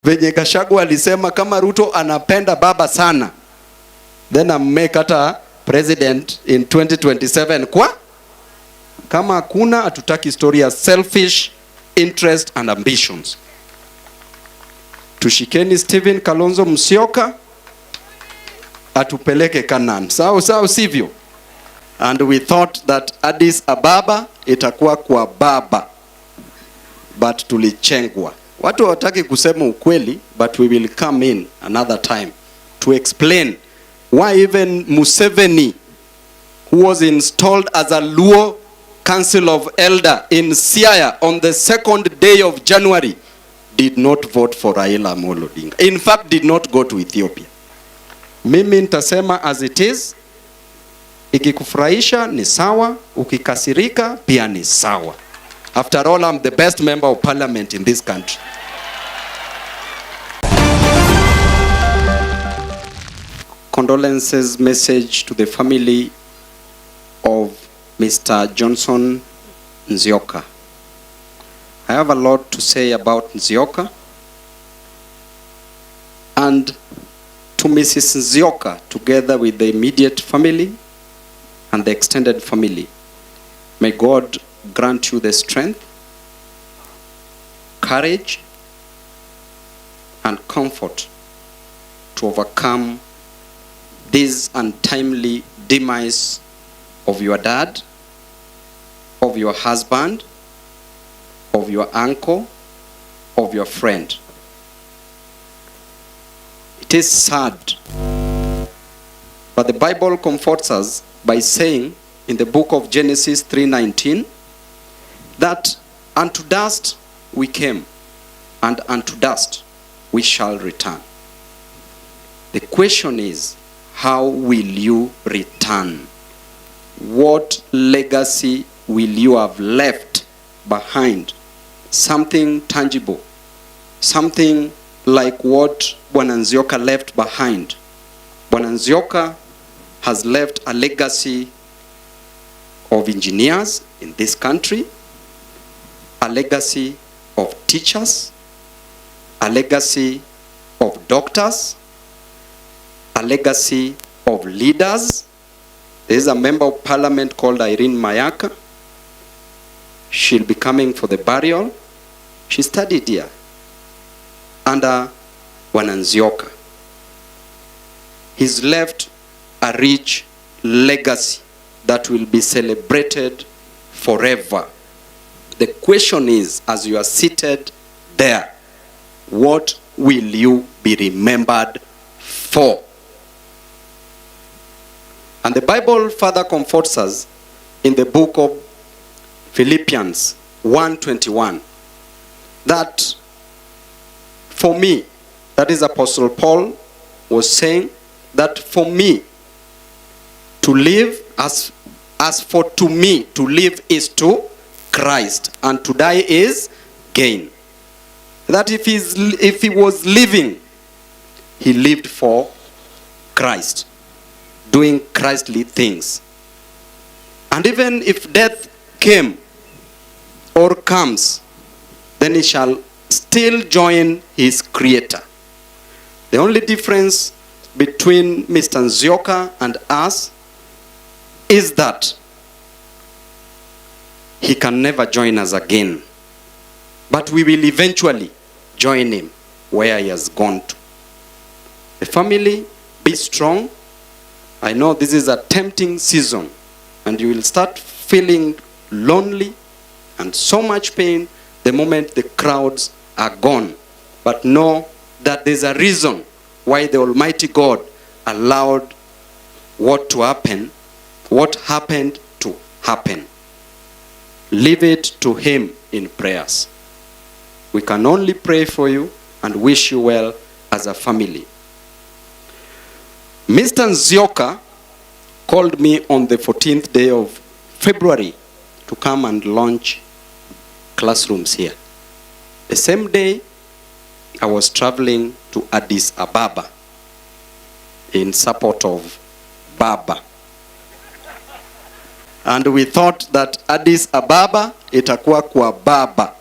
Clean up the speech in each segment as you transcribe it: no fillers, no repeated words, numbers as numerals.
Venye Gachagua alisema kama Ruto anapenda baba sana, then make hata president in 2027 kwa kama hakuna, hatutaki story ya selfish interest and ambitions. Tushikeni Stephen Kalonzo Musyoka atupeleke Canaan. Sawa sivyo? And we thought that Addis Ababa itakuwa kwa baba, but tulichengwa. Watu hawataki kusema ukweli, but we will come in another time to explain why even Museveni, who was installed as a Luo Council of Elder in Siaya on the 2nd day of January, did not vote for Raila Amolo Odinga. In fact, did not go to Ethiopia. Mimi nitasema as it is. Ikikufurahisha ni sawa, ukikasirika pia ni sawa. After all, I'm the best member of parliament in this country. Condolences message to the family of Mr. Johnson Nzioka. I have a lot to say about Nzioka, and to Mrs. Nzioka, together with the immediate family and the extended family, may God grant you the strength, courage, and comfort to overcome this untimely demise of your dad, of your husband, of your uncle, of your friend. It is sad, but the Bible comforts us by saying in the book of Genesis 3:19 that unto dust we came, and unto dust we shall return. The question is, how will you return? What legacy will you have left behind? Something tangible, something like what Bwana Nzioka left behind. Bwana Nzioka has left a legacy of engineers in this country, a legacy of teachers, a legacy of doctors, a legacy of leaders. There is a member of parliament called Irene Mayaka. She'll be coming for the burial. She studied here under Bwana Nzioka. He's left a rich legacy that will be celebrated forever. The question is, as you are seated there, what will you be remembered for? And the Bible further comforts us in the book of Philippians 1:21 that for me, that is Apostle Paul was saying that for me to live, as for to me to live is to Christ, and to die is gain. That if he was living, he lived for Christ, doing Christly things. And even if death came or comes, then he shall still join his Creator. The only difference between Mr. Nzioka and us is that he can never join us again, but we will eventually join him where he has gone to. The family, be strong. I know this is a tempting season, and you will start feeling lonely and so much pain the moment the crowds are gone. But know that there's a reason why the Almighty God allowed what happened to happen. Leave it to him in prayers. We can only pray for you and wish you well as a family. Mr. Nzioka called me on the 14th day of February to come and launch classrooms here. The same day, I was traveling to Addis Ababa in support of Baba. And we thought that Addis Ababa itakuwa kwa baba,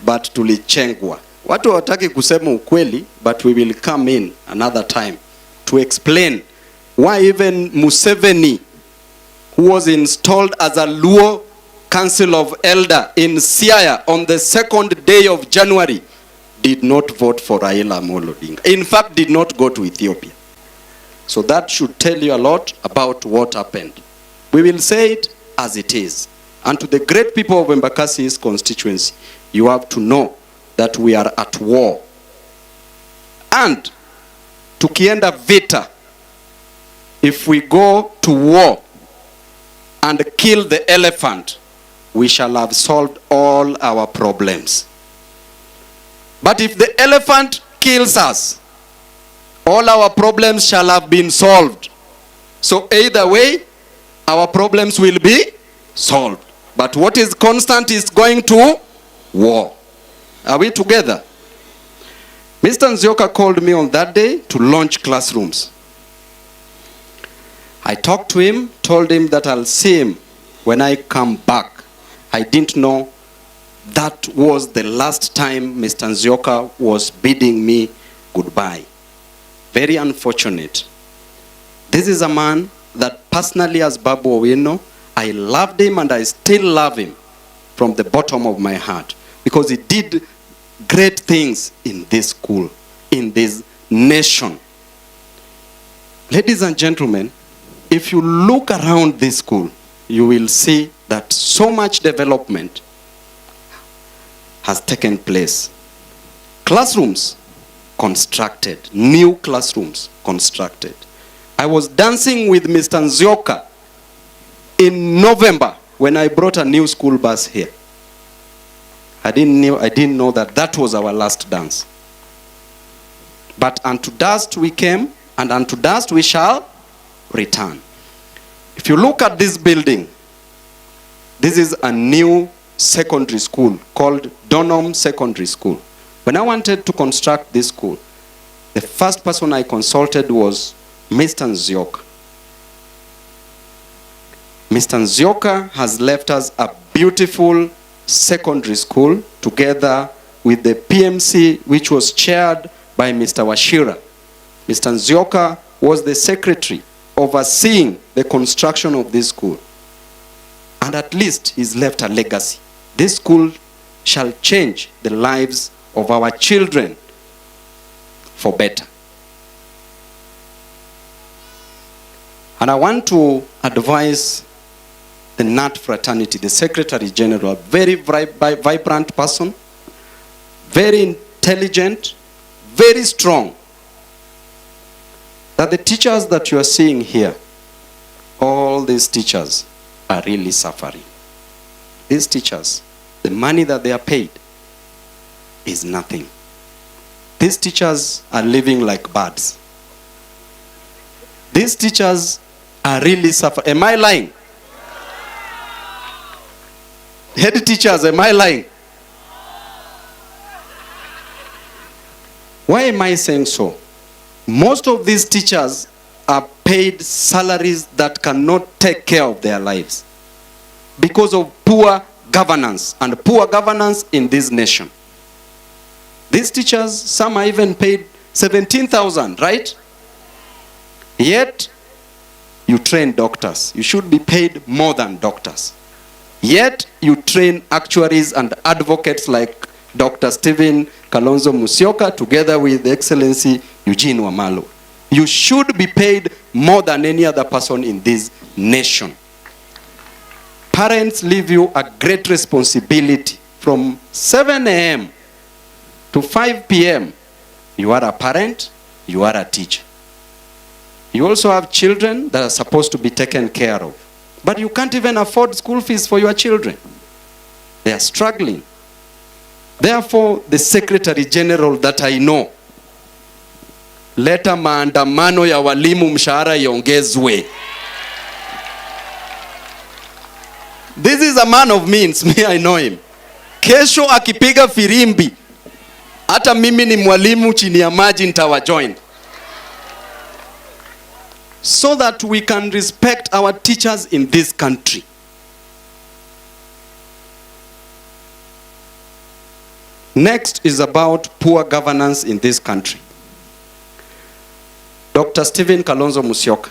but tulichengwa. Watu hawataki kusema ukweli, but we will come in another time to explain why even Museveni, who was installed as a Luo Council of Elder in Siaya on the 2nd day of January, did not vote for Raila Amolo Odinga. In fact, did not go to Ethiopia. So that should tell you a lot about what happened. We will say it as it is. And to the great people of Embakasi's constituency, you have to know that we are at war. And tukienda vita, if we go to war and kill the elephant, we shall have solved all our problems. But if the elephant kills us, all our problems shall have been solved. So either way, our problems will be solved. But what is constant is going to war. Are we together? Mr. Nzioka called me on that day to launch classrooms. I talked to him, told him that I'll see him when I come back. I didn't know that was the last time Mr. Nzioka was bidding me goodbye. Very unfortunate. This is a man that personally, as Babu Owino, I loved him and I still love him from the bottom of my heart, because he did great things in this school, in this nation. Ladies and gentlemen, if you look around this school, you will see that so much development has taken place. Classrooms constructed, new classrooms constructed. I was dancing with Mr. Nzioka in November when I brought a new school bus here. I didn't know that that was our last dance. But unto dust we came, and unto dust we shall return. If you look at this building, this is a new secondary school called O.D.M Secondary School. When I wanted to construct this school, the first person I consulted was Mr. Nzioka. Mr. Nzioka has left us a beautiful secondary school together with the PMC, which was chaired by Mr. Washira. Mr. Nzioka was the secretary overseeing the construction of this school. And at least he's left a legacy. This school shall change the lives of our children for better. And I want to advise the NAT fraternity, the Secretary General, a very vibrant person, very intelligent, very strong, that the teachers that you are seeing here, all these teachers are really suffering. These teachers, the money that they are paid is nothing. These teachers are living like birds. These teachers are really suffering. Am I lying? Head teachers, am I lying? Why am I saying so? Most of these teachers are paid salaries that cannot take care of their lives because of poor governance, and poor governance in this nation. These teachers, some are even paid 17,000, right? Yet, you train doctors. You should be paid more than doctors. Yet, you train actuaries and advocates like Dr. Stephen Kalonzo Musyoka together with Excellency Eugene Wamalo. You should be paid more than any other person in this nation. Parents leave you a great responsibility. From 7 a.m. to 5 p.m., you are a parent, you are a teacher. You also have children that are supposed to be taken care of. But you can't even afford school fees for your children. They are struggling. Therefore, the Secretary General that I know, leta maandamano ya walimu mshahara iongezwe. This is a man of means. Me, I know him. Kesho akipiga firimbi, hata mimi ni mwalimu chini ya maji nitawajoin. So that we can respect our teachers in this country. Next is about poor governance in this country. Dr. Stephen Kalonzo Musyoka.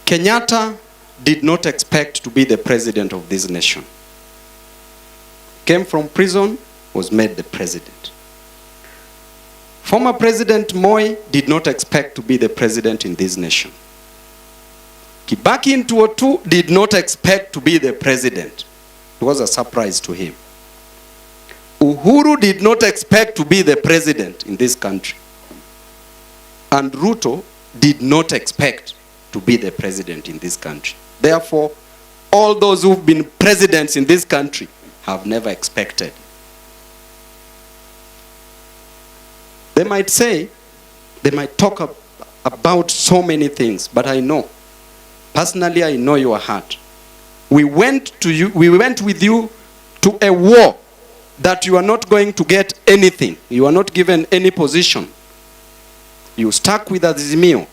Kenyatta did not expect to be the president of this nation. Came from prison, was made the president. Former President Moi did not expect to be the president in this nation. Kibaki in 2002 did not expect to be the president. It was a surprise to him. Uhuru did not expect to be the president in this country. And Ruto did not expect to be the president in this country. Therefore, all those who've been presidents in this country have never expected. They might say, they might talk about so many things, but I know, personally I know your heart. We went with you to a war that you are not going to get anything. You are not given any position. You stuck with Azimio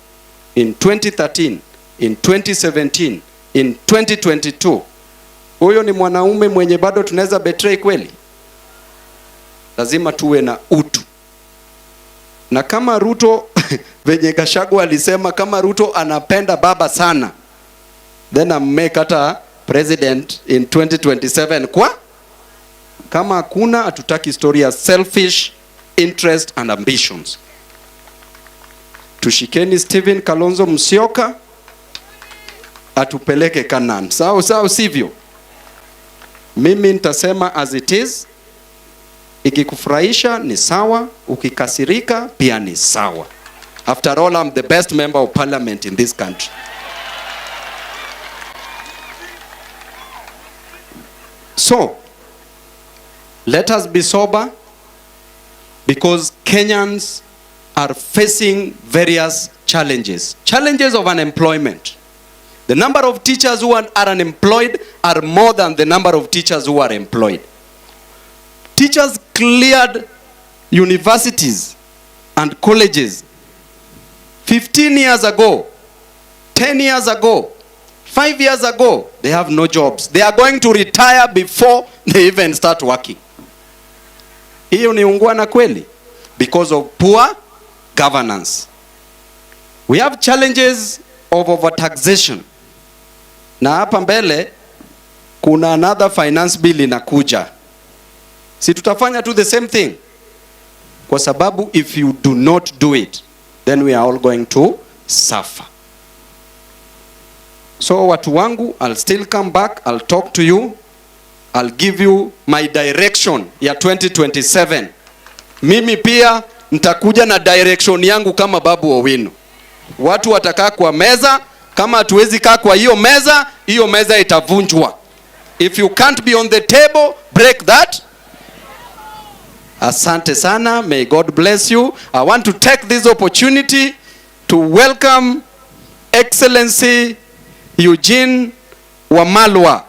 in 2013, in 2017, in 2022. Huyo ni mwanaume mwenye bado tunaweza betray kweli? Lazima tuwe na utu. Na kama Ruto venye Gachagua alisema, kama Ruto anapenda baba sana, then make hata president in 2027 kwa? Kama hakuna, hatutaki historia selfish interest and ambitions. Tushikeni Stephen Kalonzo Musyoka atupeleke Kanaan. Sawa sivyo? Mimi nitasema as it is. Ikikufurahisha ni sawa, ukikasirika pia ni sawa. After all, I'm the best member of parliament in this country. So, let us be sober, because Kenyans are facing various challenges. Challenges of unemployment. The number of teachers who are unemployed are more than the number of teachers who are employed. Teachers cleared universities and colleges 15 years ago, 10 years ago, 5 years ago. They have no jobs. They are going to retire before they even start working. Hiyo ni ungwana kweli? Because of poor governance. We have challenges of overtaxation. Na hapa mbele kuna another finance bill inakuja. Si tutafanya tu the same thing? Kwa sababu if you do not do it, then we are all going to suffer. So watu wangu, I'll still come back, I'll talk to you, I'll give you my direction ya 2027. Mimi pia nitakuja na direction yangu kama Babu Owino. Watu watakaa kwa meza, kama hatuwezi kaa kwa hiyo meza itavunjwa. If you can't be on the table, break that. Asante sana. May God bless you. I want to take this opportunity to welcome Excellency Eugene Wamalwa,